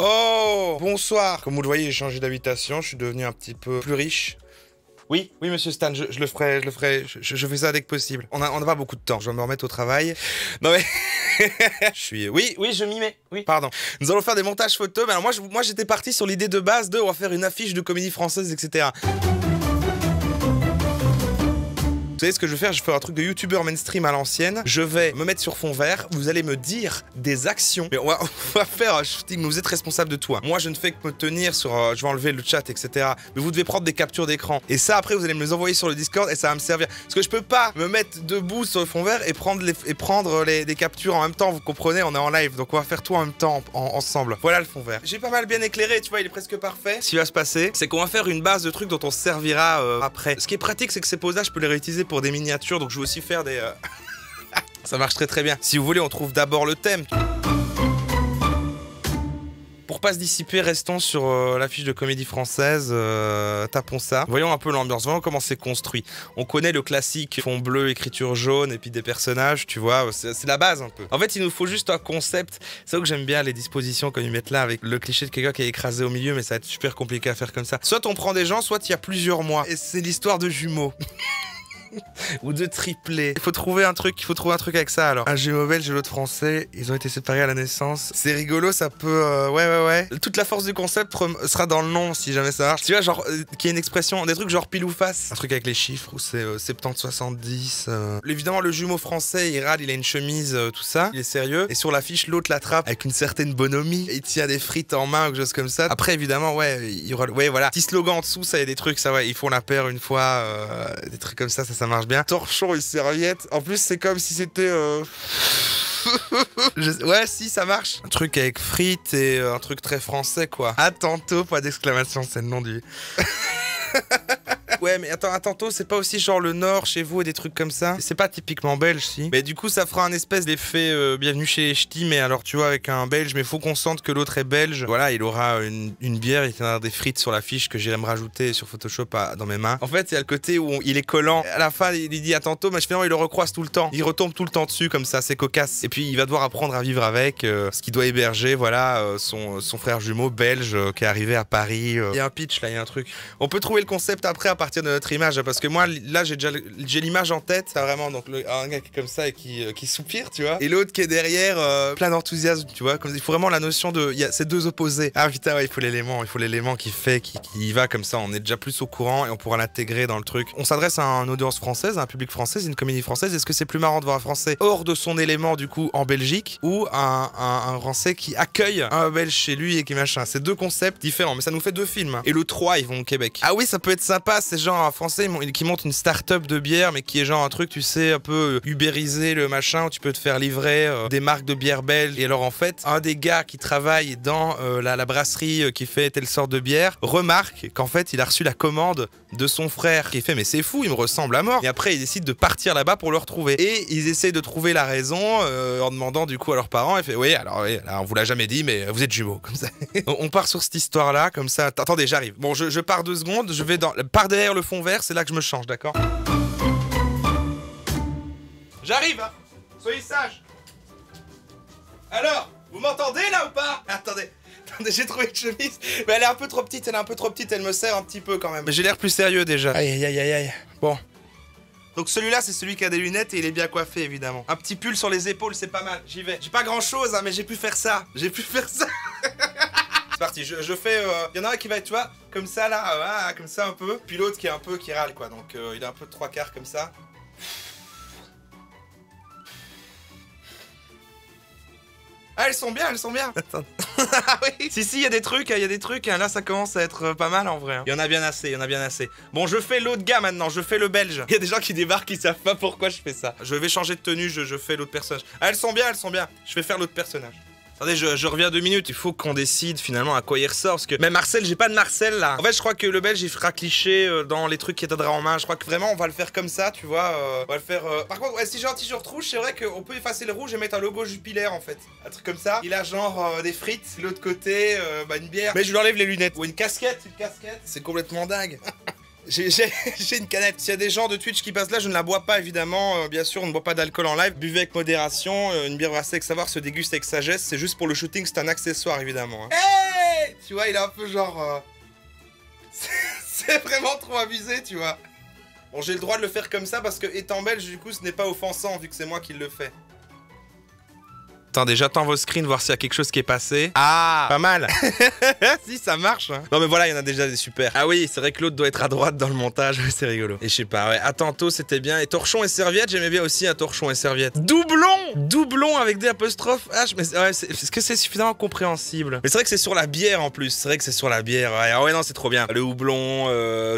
Oh, bonsoir. Comme vous le voyez, j'ai changé d'habitation, je suis devenu un petit peu plus riche. Oui, oui, monsieur Stan, je le ferai, je fais ça dès que possible. On n'a pas beaucoup de temps, je dois me remettre au travail. Non mais... Oui, je m'y mets, oui, pardon. Nous allons faire des montages photos, mais alors moi j'étais parti sur l'idée de base de on va faire une affiche de comédie française, etc. Vous savez ce que je vais faire? Je vais faire un truc de youtubeur mainstream à l'ancienne. Je vais me mettre sur fond vert. Vous allez me dire des actions. Mais on va faire un shooting. Vous êtes responsable de tout. Hein. Moi, je ne fais que me tenir sur... je vais enlever le chat, etc. Mais vous devez prendre des captures d'écran. Et ça, après, vous allez me les envoyer sur le Discord et ça va me servir. Parce que je peux pas me mettre debout sur le fond vert et prendre des captures en même temps. Vous comprenez? On est en live. Donc, on va faire tout en même temps, ensemble. Voilà le fond vert. J'ai pas mal bien éclairé. Tu vois, il est presque parfait. Ce qui va se passer, c'est qu'on va faire une base de trucs dont on se servira après. Ce qui est pratique, c'est que ces poses-là, je peux les réutiliser pour des miniatures, donc je vais aussi faire des... Ça marche très bien. Si vous voulez, on trouve d'abord le thème. Pour pas se dissiper, restons sur l'affiche de comédie française, tapons ça. Voyons un peu l'ambiance, voyons comment c'est construit. On connaît le classique fond bleu, écriture jaune, et puis des personnages, tu vois, c'est la base un peu. En fait, il nous faut juste un concept. C'est là que j'aime bien les dispositions comme ils mettent là, avec le cliché de quelqu'un qui est écrasé au milieu, mais ça va être super compliqué à faire comme ça. Soit on prend des gens, soit il y a plusieurs mois. Et c'est l'histoire de jumeaux. Ou de triplés. Il faut trouver un truc avec ça alors. Un jumeau belge et l'autre français, ils ont été séparés à la naissance. C'est rigolo, ça peut... Ouais. Toute la force du concept sera dans le nom si jamais ça marche. Tu vois, genre, qu'il y ait une expression, des trucs genre pile ou face. Un truc avec les chiffres où c'est 70-70. Évidemment, le jumeau français, il râle, il a une chemise, tout ça. Il est sérieux. Et sur l'affiche, l'autre l'attrape avec une certaine bonhomie. Et il tient des frites en main ou quelque chose comme ça. Après, évidemment, ouais, il y aura... Ouais, voilà. Petit slogan en dessous, ça y a des trucs, ça, ouais. Ils font la paire une fois, des trucs comme ça marche bien. Torchon et serviette. En plus, c'est comme si c'était... Ouais, si, ça marche. Un truc avec frites et un truc très français, quoi. À tantôt, pas d'exclamation, c'est le nom du... Ouais, mais attends, à tantôt, c'est pas aussi genre le Nord chez vous et des trucs comme ça? C'est pas typiquement belge, si. Mais du coup, ça fera un espèce d'effet bienvenue chez les ch'tis, mais alors tu vois, avec un belge, mais faut qu'on sente que l'autre est belge. Voilà, il aura une bière, il tiendra des frites sur l'affiche que j'irai me rajouter sur Photoshop dans mes mains. En fait, il y a le côté où il est collant. À la fin, il dit à tantôt, mais finalement, il le recroise tout le temps. Il retombe tout le temps dessus, comme ça, c'est cocasse. Et puis, il va devoir apprendre à vivre avec, ce qu'il doit héberger, voilà, son frère jumeau belge qui est arrivé à Paris. Il y a un pitch, là, il y a un truc. On peut trouver le concept après à partir de notre image, parce que moi là j'ai l'image en tête, c'est vraiment donc un gars qui est comme ça et qui soupire, tu vois, et l'autre qui est derrière plein d'enthousiasme, tu vois, comme il faut vraiment la notion de il y a ces deux opposés. Ah putain, ouais, il faut l'élément qui fait qui y va, comme ça on est déjà plus au courant et on pourra l'intégrer dans le truc. On s'adresse à une audience française, à un public français, une comédie française. Est-ce que c'est plus marrant de voir un français hors de son élément du coup en Belgique, ou un français qui accueille un belge chez lui et qui machin? C'est deux concepts différents, mais ça nous fait deux films. Et le 3 ils vont au Québec. Ah oui, ça peut être sympa, c'est genre un français qui monte une start-up de bière, mais qui est genre un truc, tu sais, un peu ubérisé, le machin, où tu peux te faire livrer des marques de bière belges. Et alors en fait, un des gars qui travaille dans la brasserie qui fait telle sorte de bière remarque qu'en fait il a reçu la commande de son frère, qui fait mais c'est fou, il me ressemble à mort. Et après ils décident de partir là-bas pour le retrouver. Et ils essayent de trouver la raison en demandant du coup à leurs parents. Et fait oui, alors on vous l'a jamais dit, mais vous êtes jumeaux, comme ça. On part sur cette histoire là, comme ça. Attendez, j'arrive. Bon, je pars 2 secondes, je vais par derrière le fond vert, c'est là que je me change, d'accord? J'arrive, hein. Soyez sages. Alors, vous m'entendez là ou pas? Attendez, j'ai trouvé une chemise, mais elle est un peu trop petite, elle me sert un petit peu quand même. Mais j'ai l'air plus sérieux déjà. Aïe. Bon. Donc celui-là, c'est celui qui a des lunettes et il est bien coiffé, évidemment. Un petit pull sur les épaules, c'est pas mal, j'y vais. J'ai pas grand-chose, hein, mais j'ai pu faire ça. C'est parti, je fais... y en a un qui va être, tu vois, comme ça, là, comme ça un peu. Puis l'autre qui est un peu, qui râle, quoi. Donc il a un peu de 3/4 comme ça. Ah, elles sont bien. Attends. Oui. Si, il y a des trucs, hein. Là, ça commence à être pas mal, en vrai. Hein. Il y en a bien assez. Bon, je fais l'autre gars, maintenant. Je fais le belge. Il y a des gens qui débarquent, ils savent pas pourquoi je fais ça. Je vais changer de tenue, je fais l'autre personnage. Ah, elles sont bien. Je vais faire l'autre personnage. Attendez, je reviens 2 minutes. Il faut qu'on décide finalement à quoi il ressort. Parce que même Marcel, j'ai pas de Marcel là. En fait, je crois que le belge il fera cliché dans les trucs qu'il t'aidera en main. Je crois que vraiment on va le faire comme ça, tu vois. On va le faire. Par contre, ouais, si j'ai un t-shirt rouge, c'est vrai qu'on peut effacer le rouge et mettre un logo Jupiler en fait. Un truc comme ça. Il a genre des frites. L'autre côté, une bière. Mais je lui enlève les lunettes. Ou une casquette. C'est complètement dingue. J'ai une canette. S'il y a des gens de Twitch qui passent là, je ne la bois pas évidemment. Bien sûr, on ne boit pas d'alcool en live. Buvez avec modération. Une bière brassée avec savoir se déguste avec sagesse. C'est juste pour le shooting, c'est un accessoire évidemment. Hein. Hey, tu vois, il est un peu genre... C'est vraiment trop abusé, tu vois. Bon, j'ai le droit de le faire comme ça parce que, étant belge, du coup, ce n'est pas offensant vu que c'est moi qui le fais. Attendez, j'attends vos screens, voir s'il y a quelque chose qui est passé. Ah, pas mal. Si, ça marche. Hein. Non, mais voilà, il y en a déjà des super. Ah oui, c'est vrai que l'autre doit être à droite dans le montage. C'est rigolo. Et je sais pas, ouais. À tantôt, c'était bien. Et torchon et serviette, j'aimais bien aussi un torchon et serviette. Doublon. Doublon avec des apostrophes H. Mais ouais, est-ce que c'est suffisamment compréhensible? Mais c'est vrai que c'est sur la bière en plus. C'est vrai que c'est sur la bière. Ouais, ah ouais, non, c'est trop bien. Le houblon,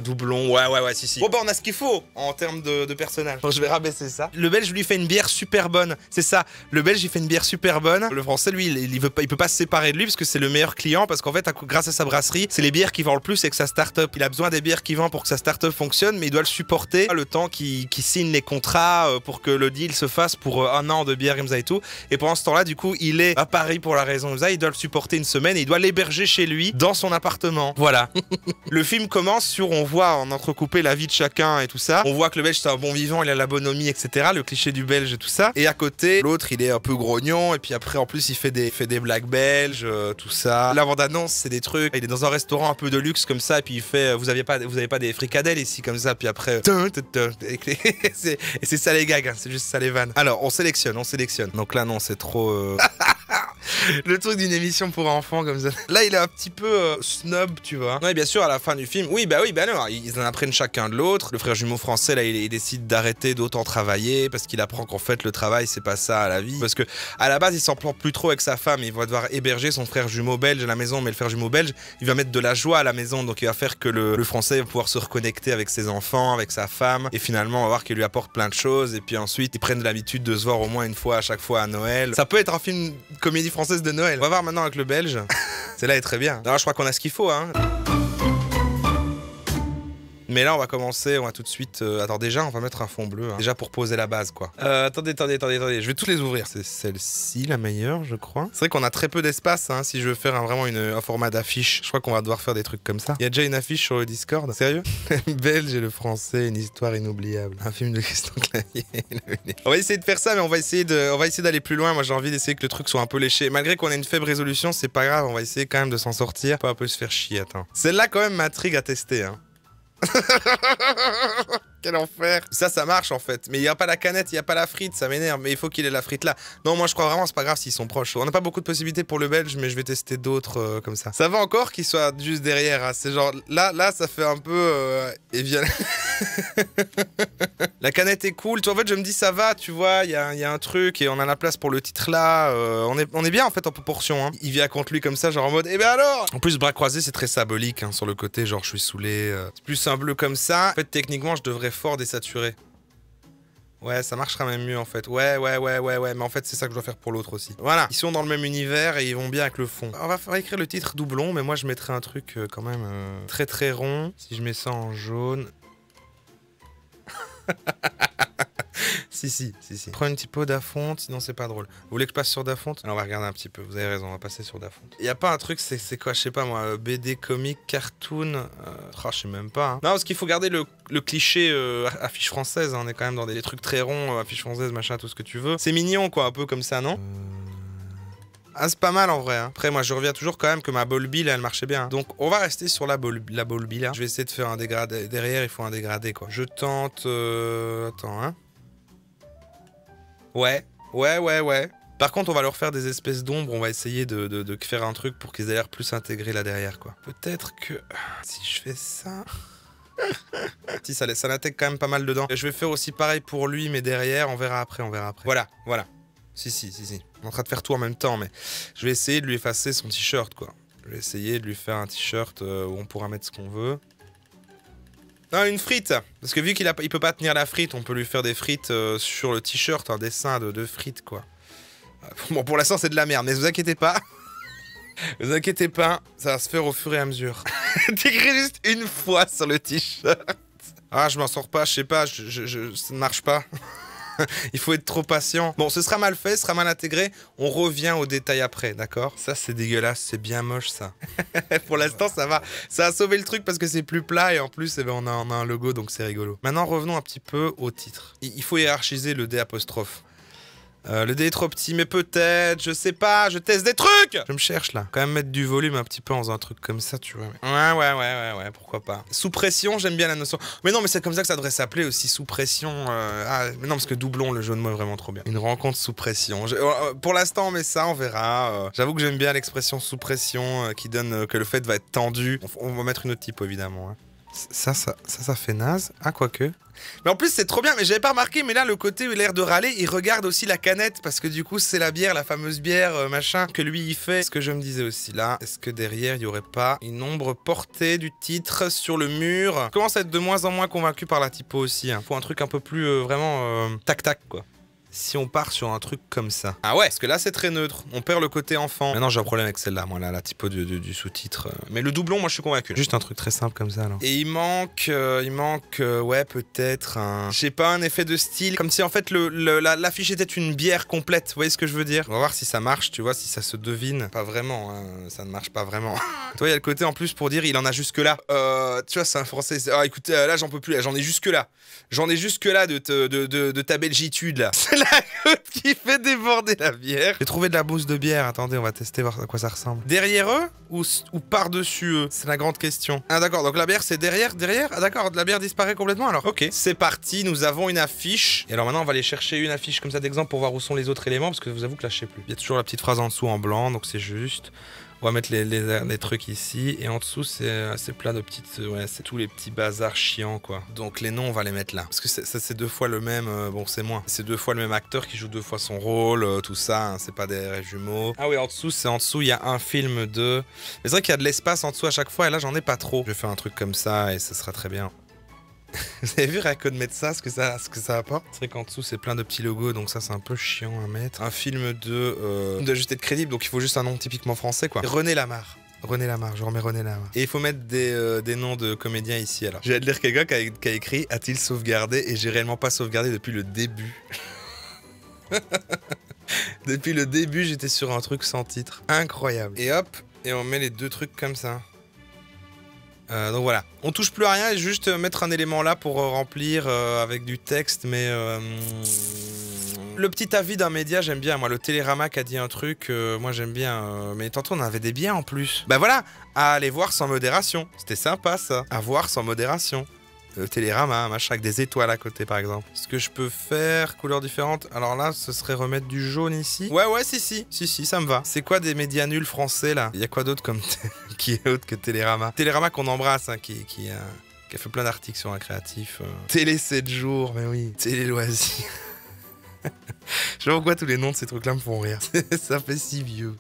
doublon. Ouais, si. Bon, bah, on a ce qu'il faut en termes de personnages. Bon, je vais rabaisser ça. Le belge lui fait une bière super bonne. C'est ça. Le belge, il fait une bière super bonne. Le français, lui, il peut pas se séparer de lui parce que c'est le meilleur client parce qu'en fait, grâce à sa brasserie, c'est les bières qui vendent le plus avec sa start-up. Il a besoin des bières qui vendent pour que sa start-up fonctionne, mais il doit le supporter le temps qu'il signe les contrats pour que le deal se fasse pour 1 an de bière et tout. Et pendant ce temps-là, du coup, il est à Paris pour la raison il doit le supporter une semaine et il doit l'héberger chez lui dans son appartement. Voilà. Le film commence sur, on voit en entrecoupé la vie de chacun et tout ça. On voit que le belge c'est un bon vivant, il a la bonhomie, etc. Le cliché du belge et tout ça. Et à côté, l'autre, il est un peu grognon. Et puis après, en plus, il fait des blagues belges, tout ça. La bande-annonce, c'est des trucs. Il est dans un restaurant un peu de luxe comme ça. Et puis il fait, vous avez pas des fricadelles ici comme ça. Puis après, et c'est ça les gags. Hein, c'est juste ça les vannes. Alors, on sélectionne. Donc là, non, c'est trop. Le truc d'une émission pour enfants comme ça. Là, il est un petit peu snob, tu vois. Ouais, bien sûr, à la fin du film. Oui, bah non. Ils en apprennent chacun de l'autre. Le frère jumeau français, là, il décide d'arrêter d'autant travailler parce qu'il apprend qu'en fait, le travail, c'est pas ça à la vie. Parce que à la base, il s'en plante plus trop avec sa femme. Il va devoir héberger son frère jumeau belge à la maison. Mais le frère jumeau belge, il va mettre de la joie à la maison. Donc, il va faire que le français va pouvoir se reconnecter avec ses enfants, avec sa femme. Et finalement, on va voir qu'il lui apporte plein de choses. Et puis ensuite, ils prennent l'habitude de se voir au moins une fois à chaque fois à Noël. Ça peut être un film comédie française de Noël. On va voir maintenant avec le belge. C'est là est très bien. Alors, je crois qu'on a ce qu'il faut, hein. Mais là, on va commencer, on va tout de suite... Attends, déjà, on va mettre un fond bleu. Hein. Déjà pour poser la base, quoi. Attendez. Je vais toutes les ouvrir. C'est celle-ci, la meilleure, je crois. C'est vrai qu'on a très peu d'espace, hein, si je veux faire vraiment un format d'affiche. Je crois qu'on va devoir faire des trucs comme ça. Il y a déjà une affiche sur le Discord. Sérieux? Belge et le français, une histoire inoubliable. Un film de Christian Clavier. On va essayer de faire ça, mais on va essayer d'aller plus loin. Moi, j'ai envie d'essayer que le truc soit un peu léché. Malgré qu'on ait une faible résolution, c'est pas grave. On va essayer quand même de s'en sortir. Pas un peu se faire chier, attends. Celle-là, quand même, m'intrigue à tester, hein. Quel enfer. Ça marche en fait. Mais il n'y a pas la canette, il n'y a pas la frite, ça m'énerve. Mais il faut qu'il ait la frite là. Non, moi je crois vraiment, c'est pas grave s'ils sont proches. On n'a pas beaucoup de possibilités pour le belge, mais je vais tester d'autres comme ça. Ça va encore qu'ils soient juste derrière. Hein. C'est genre, là, ça fait un peu... et viens... La canette est cool. En fait, je me dis, ça va, tu vois, il y a un truc et on a la place pour le titre là. On est bien en fait en proportion. Hein. Il vient contre lui comme ça, genre en mode, eh ben alors. En plus, bras croisés, c'est très symbolique hein, sur le côté, genre je suis saoulé. C'est plus un bleu comme ça. En fait, techniquement, je devrais fort désaturer. Ouais, ça marchera même mieux en fait. Ouais. Mais en fait, c'est ça que je dois faire pour l'autre aussi. Voilà. Ils sont dans le même univers et ils vont bien avec le fond. On va écrire le titre doublon, mais moi, je mettrai un truc quand même très très rond. Si je mets ça en jaune. Si. Prends un petit peu d'Afonte, sinon c'est pas drôle. Vous voulez que je passe sur d'Afonte? Alors on va regarder un petit peu, vous avez raison, on va passer sur d'Afonte. Y a pas un truc, c'est quoi, je sais pas moi, BD, comique, cartoon, je sais même pas. Hein. Non, parce qu'il faut garder le cliché affiche française, hein. On est quand même dans des trucs très ronds, affiche française, machin, tout ce que tu veux. C'est mignon quoi, un peu comme ça, non? Ah, c'est pas mal en vrai. Hein. Après, moi, je reviens toujours quand même que ma Bolby, là, elle marchait bien. Hein. Donc, on va rester sur la Bolby, là. Je vais essayer de faire un dégradé. Derrière, il faut un dégradé, quoi. Je tente... Attends, hein. Ouais. Par contre, on va leur faire des espèces d'ombres. On va essayer de faire un truc pour qu'ils aient l'air plus intégrés là derrière, quoi. Peut-être que... Si je fais ça... Si, ça l'intègre quand même pas mal dedans. Et je vais faire aussi pareil pour lui, mais derrière, on verra après. Voilà. Si. On est en train de faire tout en même temps, mais je vais essayer de lui effacer son t-shirt, quoi. Je vais essayer de lui faire un t-shirt où on pourra mettre ce qu'on veut. Non, une frite. Parce que vu qu'il peut pas tenir la frite, on peut lui faire des frites sur le t-shirt, un dessin de frites, quoi. Bon, pour l'instant, c'est de la merde, mais vous inquiétez pas. Vous inquiétez pas, ça va se faire au fur et à mesure. T'écris juste une fois sur le t-shirt. Ah, je m'en sors pas, je sais pas, ça ne marche pas. Il faut être trop patient. Bon, ce sera mal fait, ce sera mal intégré. On revient au détail après, d'accord? Ça, c'est dégueulasse, c'est bien moche, ça. Pour l'instant, ça va. Ça a sauvé le truc parce que c'est plus plat et en plus, eh ben, on a un logo, donc c'est rigolo. Maintenant, revenons un petit peu au titre. Il faut hiérarchiser le D apostrophe. Le dé est trop petit, mais peut-être, je sais pas, je teste des trucs. Je me cherche là. Quand même mettre du volume un petit peu en faisant un truc comme ça, tu vois. Ouais, pourquoi pas. Sous pression, j'aime bien la notion. Mais non, mais c'est comme ça que ça devrait s'appeler aussi, sous pression. Ah, mais non, parce que doublon, le jeu de mots est vraiment trop bien. Une rencontre sous pression. Pour l'instant, on met ça, on verra. J'avoue que j'aime bien l'expression sous pression qui donne que le fait va être tendu. On va mettre une autre typo, évidemment. Hein. Ça fait naze. Ah, quoique. Mais en plus, c'est trop bien. Mais j'avais pas remarqué, mais là, le côté où il a l'air de râler, il regarde aussi la canette. Parce que du coup, c'est la bière, la fameuse bière, machin, que lui, il fait. Ce que je me disais aussi là, est-ce que derrière, il y aurait pas une ombre portée du titre sur le mur? Je commence à être de moins en moins convaincu par la typo aussi. Hein. Faut un truc un peu plus, vraiment, tac-tac, quoi. Si on part sur un truc comme ça. Ah ouais, parce que là c'est très neutre. On perd le côté enfant. Maintenant j'ai un problème avec celle-là, moi là, la typo du sous-titre. Mais le doublon, moi je suis convaincu. Juste un truc très simple comme ça alors. Et il manque, ouais, peut-être un... Je sais pas, un effet de style. Comme si en fait l'affiche était une bière complète. Vous voyez ce que je veux dire? On va voir si ça marche, tu vois, si ça se devine. Pas vraiment, hein. Ça ne marche pas vraiment. Toi, il y a le côté en plus pour dire il en a jusque là. Tu vois, c'est un français. Ah écoutez, là j'en peux plus, là, j'en ai jusque là. J'en ai jusque là de ta belgitude là. La goutte qui fait déborder la bière. J'ai trouvé de la bouse de bière. Attendez, on va tester, voir à quoi ça ressemble. Derrière eux ou par-dessus eux? C'est la grande question. Ah d'accord, donc la bière c'est derrière? Ah d'accord, la bière disparaît complètement alors. Ok, c'est parti, nous avons une affiche. Et alors maintenant on va aller chercher une affiche comme ça d'exemple pour voir où sont les autres éléments. Parce que vous avoue que là je sais plus. Il y a toujours la petite phrase en dessous en blanc, donc c'est juste. On va mettre les trucs ici. Et en dessous, c'est plein de petites... Ouais, c'est tous les petits bazars chiants, quoi. Donc les noms, on va les mettre là. Parce que ça, c'est deux fois le même... bon, c'est moins. C'est deux fois le même acteur qui joue deux fois son rôle, tout ça. Hein, c'est pas des jumeaux. Ah oui, en dessous, il y a un film de... Mais c'est vrai qu'il y a de l'espace en dessous à chaque fois. Et là, j'en ai pas trop. Je vais faire un truc comme ça et ça sera très bien. Vous avez vu rien que de mettre ça, ce que ça apporte? C'est vrai qu'en dessous c'est plein de petits logos, donc ça c'est un peu chiant à mettre. Un film de juste être crédible, donc il faut juste un nom typiquement français quoi. René Lamarre. René Lamarre, je remets René Lamarre. Et il faut mettre des noms de comédiens ici alors. Je vais te lire quelqu'un qui a écrit a-t-il sauvegardé? Et j'ai réellement pas sauvegardé depuis le début. Depuis le début j'étais sur un truc sans titre. Incroyable. Et hop, et on met les deux trucs comme ça. Donc voilà, on touche plus à rien et juste mettre un élément là pour remplir avec du texte, mais le petit avis d'un média j'aime bien, moi le Télérama qui a dit un truc, moi j'aime bien, mais tantôt on avait des biens en plus. Bah voilà, à aller voir sans modération, c'était sympa ça, à voir sans modération. Télérama, machin, avec des étoiles à côté par exemple. Ce que je peux faire, couleurs différentes. Alors là, ce serait remettre du jaune ici. Ouais, si, ça me va. C'est quoi des médias nuls français là? Il y a quoi d'autre comme qui est autre que Télérama? Télérama qu'on embrasse, hein, qui a fait plein d'articles sur un créatif. Télé 7 jours, mais oui. Télé loisirs. Je sais pas pourquoi tous les noms de ces trucs-là me font rire. Ça fait si vieux.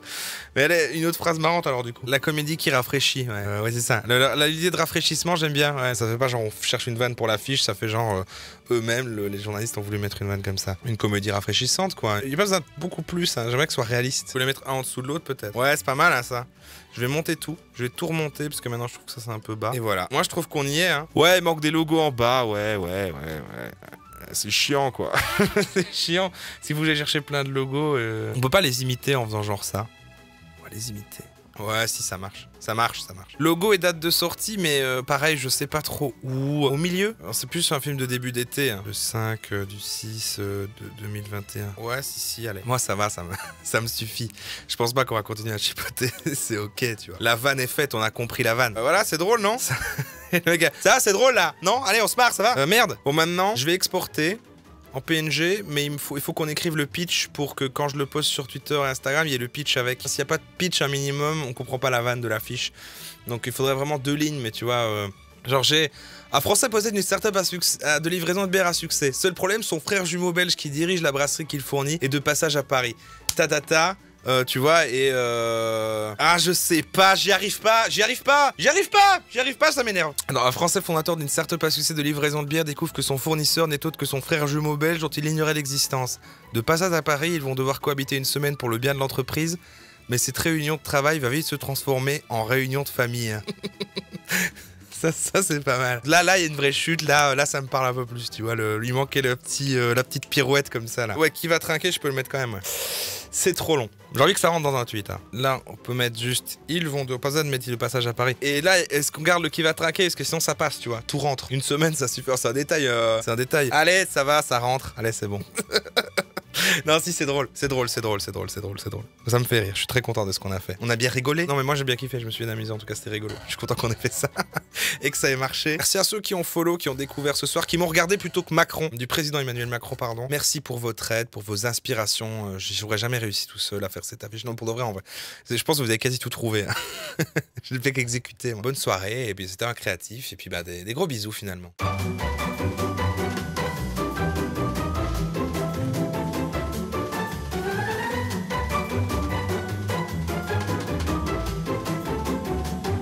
Mais elle est une autre phrase marrante alors du coup. La comédie qui rafraîchit, ouais, c'est ça. L'idée de rafraîchissement, j'aime bien. Ouais, ça fait pas genre on cherche une vanne pour l'affiche, ça fait genre eux-mêmes, les journalistes ont voulu mettre une vanne comme ça. Une comédie rafraîchissante quoi. Il y a pas besoin de beaucoup plus, hein. J'aimerais que ce soit réaliste. Faut les mettre un en dessous de l'autre peut-être. Ouais, c'est pas mal hein, ça. Je vais monter tout. Je vais tout remonter parce que maintenant je trouve que ça c'est un peu bas. Et voilà. Moi je trouve qu'on y est. Hein. Ouais, il manque des logos en bas. Ouais. C'est chiant quoi. C'est chiant. Si vous voulez chercher plein de logos, on peut pas les imiter en faisant genre ça. On va les imiter. Ouais, si ça marche. Ça marche. Logo et date de sortie, mais pareil, je sais pas trop où. Au milieu. C'est plus un film de début d'été. Hein. Le 5 du 6 de 2021. Ouais, si, allez. Moi, ça va, ça me suffit. Je pense pas qu'on va continuer à chipoter. C'est ok, tu vois. La vanne est faite, on a compris la vanne. Voilà, c'est drôle, non? Le gars, ça, c'est drôle là. Non? Allez, on se marre, ça va? Merde. Bon, maintenant, je vais exporter en PNG, mais il faut qu'on écrive le pitch pour que quand je le poste sur Twitter et Instagram, il y ait le pitch avec. S'il n'y a pas de pitch un minimum, on comprend pas la vanne de l'affiche. Donc il faudrait vraiment 2 lignes, mais tu vois, genre j'ai... Un Français possède une start-up de livraison de bière à succès. Seul problème, son frère jumeau belge qui dirige la brasserie qu'il fournit est de passage à Paris. Tu vois, et ah, je sais pas, j'y arrive pas, ça m'énerve. Alors, un Français fondateur d'une start-up à succès de livraison de bière découvre que son fournisseur n'est autre que son frère jumeau belge dont il ignorait l'existence. De passage à Paris, ils vont devoir cohabiter une semaine pour le bien de l'entreprise, mais cette réunion de travail va vite se transformer en réunion de famille. Ça c'est pas mal. Là, il y a une vraie chute. Là, ça me parle un peu plus, tu vois. Lui manquait la petite pirouette comme ça, là. Ouais, qui va trinquer, je peux le mettre quand même, ouais. C'est trop long. J'ai envie que ça rentre dans un tweet. Hein. Là, on peut mettre juste ils vont de pas de mettre le passage à Paris. Et là, est-ce qu'on garde le qui va trinquer? Parce que sinon, ça passe, tu vois. Tout rentre. Une semaine, ça suffit. C'est un détail. Allez, ça va, ça rentre. Allez, c'est bon. Non, si, c'est drôle. C'est drôle, c'est drôle, c'est drôle, c'est drôle, c'est drôle. Ça me fait rire. Je suis très content de ce qu'on a fait. On a bien rigolé. Non, mais moi, j'ai bien kiffé. Je me suis bien amusé. En tout cas, c'était rigolo. Je suis content qu'on ait fait ça et que ça ait marché. Merci à ceux qui ont follow, qui ont découvert ce soir, qui m'ont regardé plutôt que Macron, du président Emmanuel Macron, pardon. Merci pour votre aide, pour vos inspirations. J'aurais jamais réussi tout seul à faire cette affiche. Non, pour de vrai, en vrai. Je pense que vous avez quasi tout trouvé. Hein. Je n'ai fait qu'exécuter. Bonne soirée. Et puis, c'était un créatif. Et puis, bah, des gros bisous finalement.